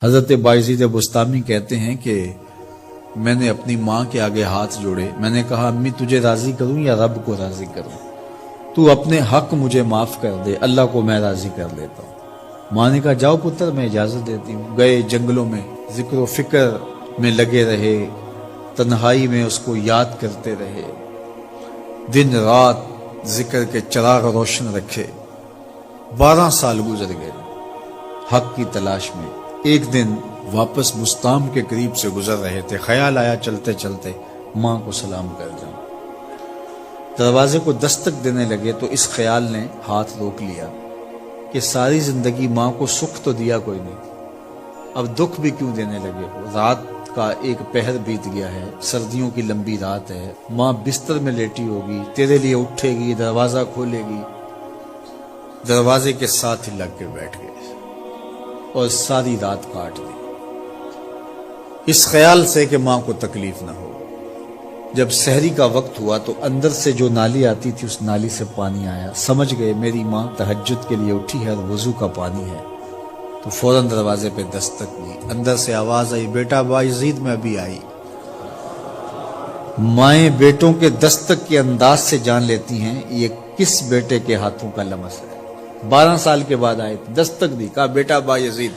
حضرت باعزید بستامی کہتے ہیں کہ میں نے اپنی ماں کے آگے ہاتھ جوڑے، میں نے کہا امی تجھے راضی کروں یا رب کو راضی کروں؟ تو اپنے حق مجھے معاف کر دے، اللہ کو میں راضی کر لیتا ہوں۔ ماں نے کہا جاؤ پتر میں اجازت دیتی ہوں۔ گئے جنگلوں میں ذکر و فکر میں لگے رہے، تنہائی میں اس کو یاد کرتے رہے، دن رات ذکر کے چراغ روشن رکھے۔ 12 سال گزر گئے حق کی تلاش میں۔ ایک دن واپس بستام کے قریب سے گزر رہے تھے، خیال آیا چلتے چلتے ماں کو سلام کر جاؤں۔ دروازے کو دستک دینے لگے تو اس خیال نے ہاتھ روک لیا کہ ساری زندگی ماں کو سکھ تو دیا کوئی نہیں، اب دکھ بھی کیوں دینے لگے ہو؟ رات کا ایک پہر بیت گیا ہے، سردیوں کی لمبی رات ہے، ماں بستر میں لیٹی ہوگی، تیرے لیے اٹھے گی، دروازہ کھولے گی۔ دروازے کے ساتھ ہی لگ کے بیٹھ گئے اور ساری رات کاٹ دی، اس خیال سے کہ ماں کو تکلیف نہ ہو۔ جب سحری کا وقت ہوا تو اندر سے جو نالی آتی تھی اس نالی سے پانی آیا، سمجھ گئے میری ماں تہجد کے لیے اٹھی ہے اور وضو کا پانی ہے، تو فوراً دروازے پہ دستک دی۔ اندر سے آواز آئی بیٹا باعزید میں ابھی آئی۔ مائیں بیٹوں کے دستک کے انداز سے جان لیتی ہیں یہ کس بیٹے کے ہاتھوں کا لمس ہے۔ 12 سال کے بعد آئے، دستک دی، کہا بیٹا باعزید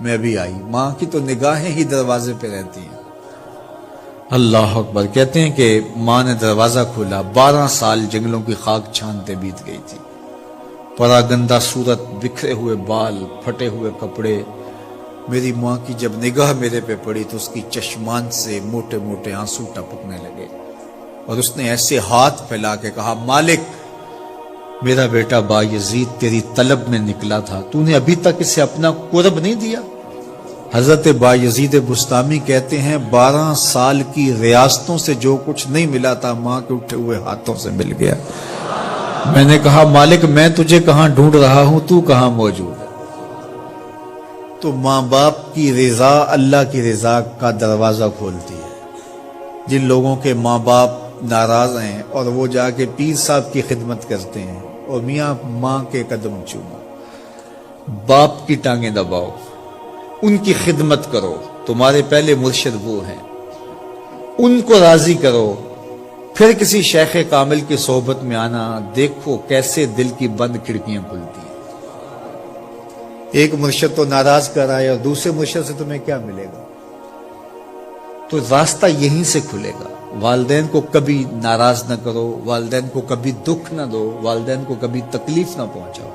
میں ابھی آئی۔ ماں کی تو نگاہیں ہی دروازے پہ رہتی ہیں۔ اللہ اکبر۔ کہتے ہیں کہ ماں نے دروازہ کھولا، 12 سال جنگلوں کی خاک چھانتے بیت گئی تھی، پراگندہ صورت، بکھرے ہوئے بال، پھٹے ہوئے کپڑے۔ میری ماں کی جب نگاہ میرے پہ پڑی تو اس کی چشمان سے موٹے موٹے آنسو ٹپکنے لگے اور اس نے ایسے ہاتھ پھیلا کے کہا مالک میرا بیٹا باعزید تیری طلب میں نکلا تھا، تو نے ابھی تک اسے اپنا قرب نہیں دیا۔ حضرت باعزید بستامی کہتے ہیں 12 سال کی ریاستوں سے جو کچھ نہیں ملا تھا ماں کے اٹھے ہوئے ہاتھوں سے مل گیا۔ میں نے کہا مالک میں تجھے کہاں ڈھونڈ رہا ہوں، تو کہاں موجود ہے؟ تو ماں باپ کی رضا اللہ کی رضا کا دروازہ کھولتی ہے۔ جن لوگوں کے ماں باپ ناراض ہیں اور وہ جا کے پیر صاحب کی خدمت کرتے ہیں اور میاں ماں کے قدم چومو، باپ کی ٹانگیں دباؤ، ان کی خدمت کرو، تمہارے پہلے مرشد وہ ہیں، ان کو راضی کرو، پھر کسی شیخ کامل کی صحبت میں آنا، دیکھو کیسے دل کی بند کھڑکیاں کھلتی ہیں۔ ایک مرشد تو ناراض کر آئے اور دوسرے مرشد سے تمہیں کیا ملے گا؟ تو راستہ یہیں سے کھلے گا۔ والدین کو کبھی ناراض نہ کرو، والدین کو کبھی دکھ نہ دو، والدین کو کبھی تکلیف نہ پہنچاؤ۔